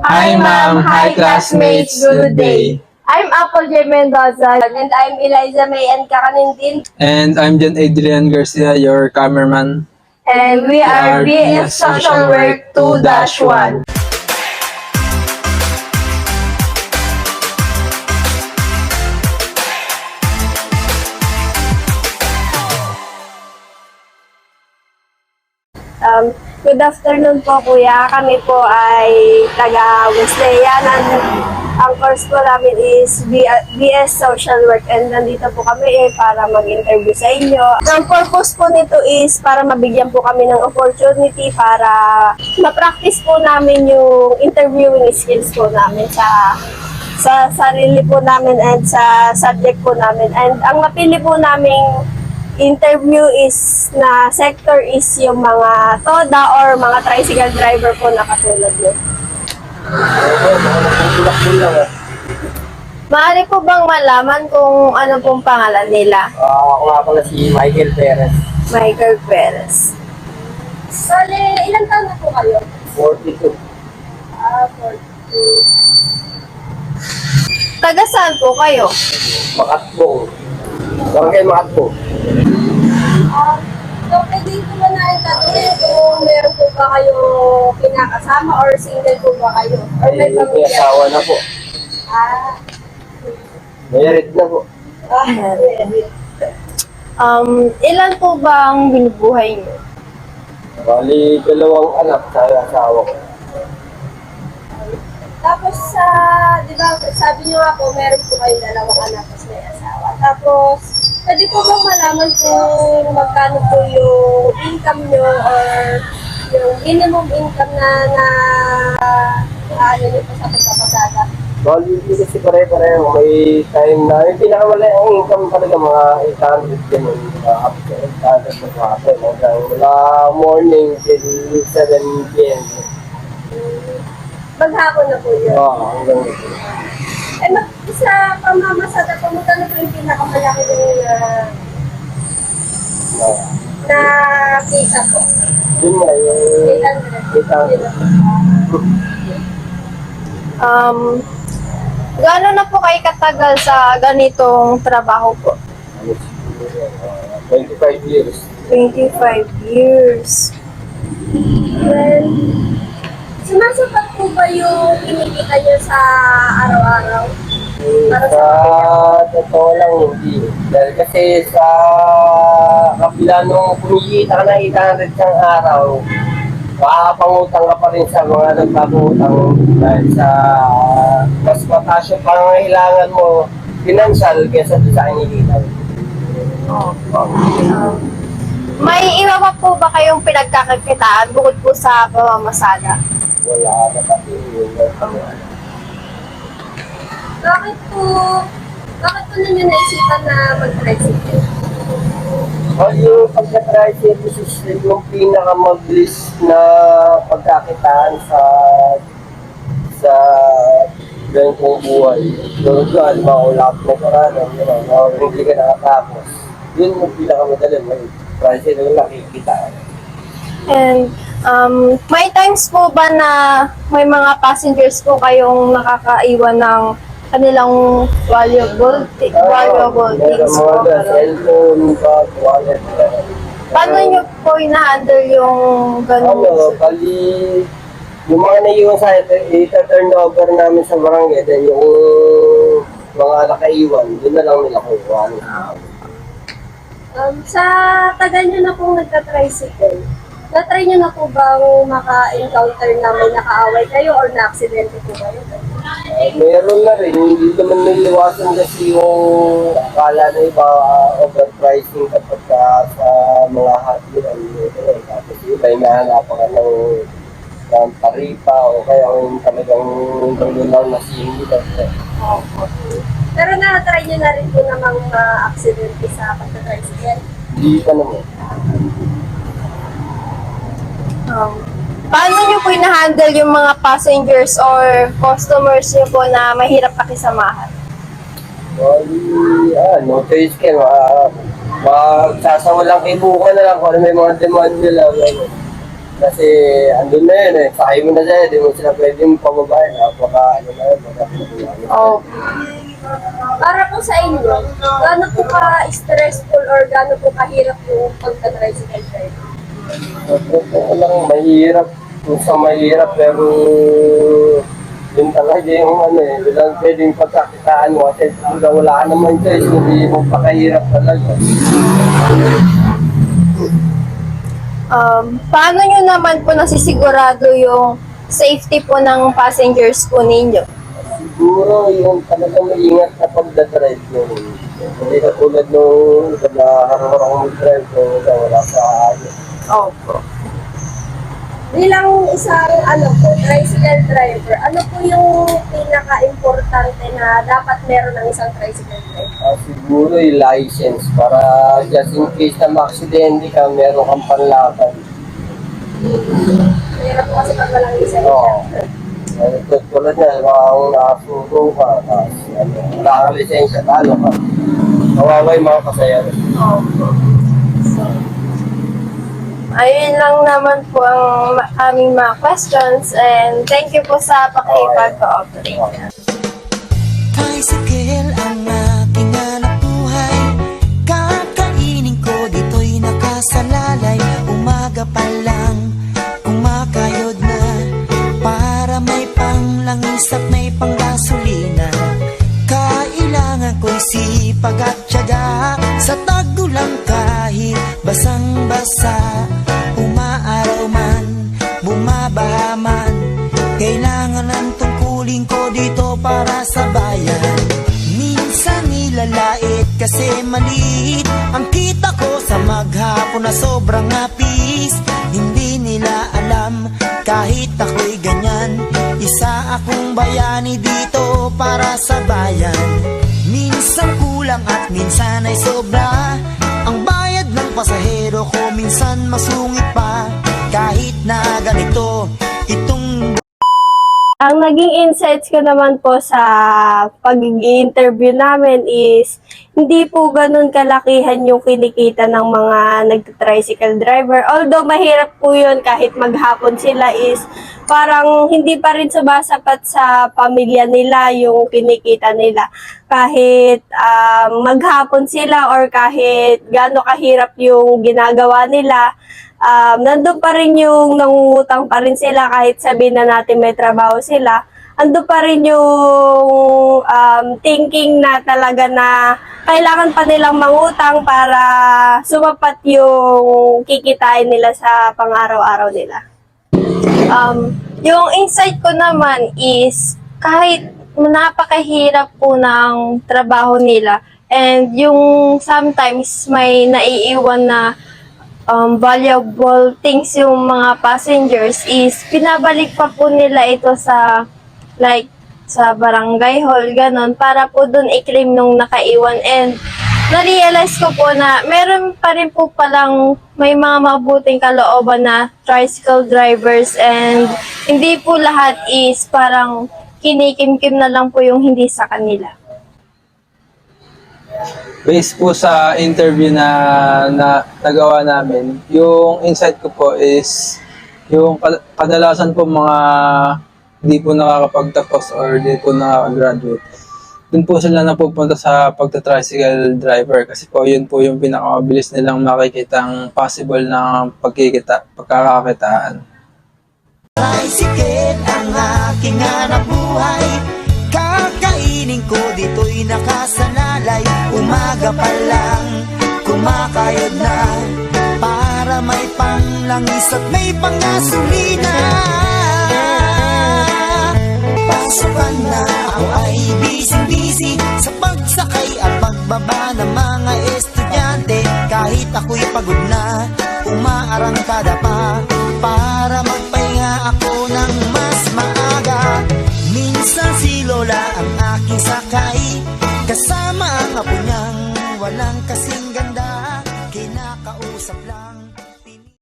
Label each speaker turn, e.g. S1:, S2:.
S1: Hi ma'am, hi classmates, good day.
S2: I'm Apple J. Mendoza.
S3: And I'm Eliza May and Kakanindin.
S1: And I'm John Adrian Garcia, your cameraman.
S2: And we are BS Social Work 2-1.
S3: Good afternoon po kuya. Kami po ay taga Wesleyan and ang course po namin is BS Social Work and nandito po kami para mag-interview sa inyo. Ang purpose po nito is para mabigyan po kami ng opportunity para ma-practice po namin yung interviewing skills po namin sa sarili po namin and sa subject po namin. And ang napili po naming interview is na sector is yung mga TODA or mga tricycle driver po na katulad nyo.
S2: Maaari po bang malaman kung ano pong pangalan nila?
S4: Ako nga pala si Michael Perez,
S2: Michael Perez.
S3: Sali, ilan taon na po kayo?
S4: 42.
S3: 42.
S2: Taga saan po kayo?
S4: Makatbo. Barangay Makatbo.
S3: So, pwede ko ba na itatanong kung meron po ba kayo kinakasama or single po ba kayo? Or may
S4: May
S3: pamilya?
S4: asawa na po.
S3: Ah,
S4: Married na po.
S2: Ilan po ba ang binubuhay niyo?
S4: Bali, 2 anak sa asawa ko.
S3: tapos di ba, sabi niyo nga po, meron po kayong 2 anak tapos may asawa. Tapos, pwede po bang malaman kung magkano po yung income niyo or yung minimum income na ano niyo po sa pagpapasada?
S4: Bali, hindi kasi pare-pareho. May time na, yung pinakamali ang income talaga mga 800 din. Up to 800 na hapon. Hanggang mula morning till 7 p.m.
S3: Maghapon na po yun.
S4: Hanggang
S3: Sa pamamasada po, magkano po yung pinakamalaki yung na kita po?
S4: yun nga, yung
S3: 800.
S2: Gaano na po kayo katagal sa ganitong trabaho po?
S4: 25 years.
S2: 25 years.
S3: Well, sumasapat po ba yung kinikita niyo sa araw-araw? Para
S4: Sa totoo lang, hindi. Dahil kasi sa kapila nung kumikita ka na 800 isang araw, makakapangutang ka pa rin sa mga nagpapangutang dahil sa mas mataas yung pangangailangan mo financial kesa doon sa kinikita.
S2: May iba pa po ba kayong pinagkakakitaan bukod po sa pamamasada?
S4: Wala na pati yun.
S3: bakit po ninyo naisipan na mag-tricycle?
S4: Yung pagka-try services yung pinakamabilis na pagkakitaan sa ganitong buhay. Doon halimbawa, wala ka na karano, hindi ka nakatapos. Yun yung pinakamadali, may price na nakikita.
S2: And may times po ba na may mga passengers po kayong nakakaiwan ng kanilang valuable things po?
S4: Mga cellphone, bag, wallet.
S2: Paano nyo po ina-handle yung ganun?
S4: Bali, yung mga naiwan sa ita-turn over namin sa barangay, then yung mga nakaiwan, yun na lang nila kukuha.
S3: Sa tagal nyo na pong nagka-tricycle, na-try nyo na po bang maka-encounter na may nakaaway kayo or na-aksidente po kayo?
S4: Meron na rin, hindi naman niliwasan kasi yung akala na iba overpricing kapag sa mga hotline. Tapos iba yung nahanapan ka ng taripa o kaya yung talagang lang na singitan.
S3: Pero na-try nyo na rin po namang ma-aksidente sa pagka-tricycle?
S4: Hindi ka naman.
S2: Paano nyo po ina-handle yung mga passengers or customers nyo po na mahirap pakisamahan?
S4: No choice kayo. Magsasawalang ibukan na lang kung ano may mga demand nila. Kasi andun na yun eh, sakay mo na siya, di mo sila pwedeng pababae. Napaka ano na yun,
S2: Oh. Para po sa inyo, gaano po ka-stressful or gaano po kahirap yung pagka-tricycle driver?
S4: lang mahirap, kung sa mahirap, pero yun talaga yung ano eh, bilang pwedeng pagkakitaan mo kasi wala ka naman choice, hindi mo pakahirap talaga.
S2: Paano nyo naman po nasisigurado yung safety po ng passengers po ninyo?
S4: Siguro yung talagang maingat na pagdadrive yun. Hindi ka tulad nung naharap-harap mag-drive kung wala sa ayos.
S2: Opo.
S3: Bilang isang tricycle driver, ano po yung pinaka-importante na dapat meron ng isang tricycle driver?
S4: Siguro yung license para just in case na ma-aksidente ka, meron kang panlaban.
S3: Meron po kasi pag walang lisensya.
S4: Oo. Tulad niya, kung nakasuko ka, wala kang lisensya, talo ka. Kawawa yung mga pasayero.
S2: Opo. So, ayun lang naman po ang aming mga questions and thank you po sa pakipag-cooperate.
S5: Tricycle ang aking hanap buhay. Kakainin ko dito'y nakasalalay. Umaga pa lang, kumakayod na, para may panglangis at may panggasolina. Kailangan ko'y sipag at tiyaga, sa tagulang kahit basang-basa. Umaaraw man, bumabaha man, kailangan ang tungkulin ko dito para sa bayan. Minsan nilalait kasi maliit ang kita ko sa maghapon na sobrang hapis. Hindi nila alam kahit ako'y ganyan, isa akong bayani dito para sa bayan. Minsan kulang at minsan ay sobra ang bayad ng pasahero ko, minsan masungit pa kahit na ganito itong.
S3: Ang naging insights ko naman po sa pag-interview namin is hindi po ganun kalakihan yung kinikita ng mga nagta-tricycle driver. Although mahirap po yun kahit maghapon sila is parang hindi pa rin sumasapat sa pamilya nila yung kinikita nila. Kahit maghapon sila or kahit gaano kahirap yung ginagawa nila, nandun pa rin yung nangungutang pa rin sila kahit sabihin na natin may trabaho sila. Andun pa rin yung thinking na talaga na kailangan pa nilang mangutang para sumapat yung kikitain nila sa pang-araw-araw nila.
S2: Yung insight ko naman is kahit napakahirap po ng trabaho nila and yung sometimes may naiiwan na valuable things yung mga passengers is pinabalik pa po nila ito sa sa barangay hall ganon para po dun i-claim nung nakaiwan and na-realize ko po na meron pa rin po palang may mga mabuting kalooban na tricycle drivers and hindi po lahat is parang kinikim-kim na lang po yung hindi sa kanila.
S1: Based po sa interview na nagawa namin, yung insight ko po is yung kadalasan po mga hindi po nakakapagtapos or hindi po nakakagraduate. Dun po sila napupunta sa pagta-tricycle driver kasi po yun po yung pinakamabilis nilang makikitang possible na pagkakakitaan.
S5: Tricycle ang aking hanap buhay. Kakainin ko dito'y nakasalalay. Umaga pa lang, kumakayod na, para may panglangis at may panggasolina. Pasukan na, ako ay busy-busy sa pagsakay at pagbaba ng mga estudyante. Kahit ako'y pagod na, umaarangkada pa para magpahinga ako ng mas maaga. Minsan si Lola ang aking sakay, kasama ang apo niyang walang kasi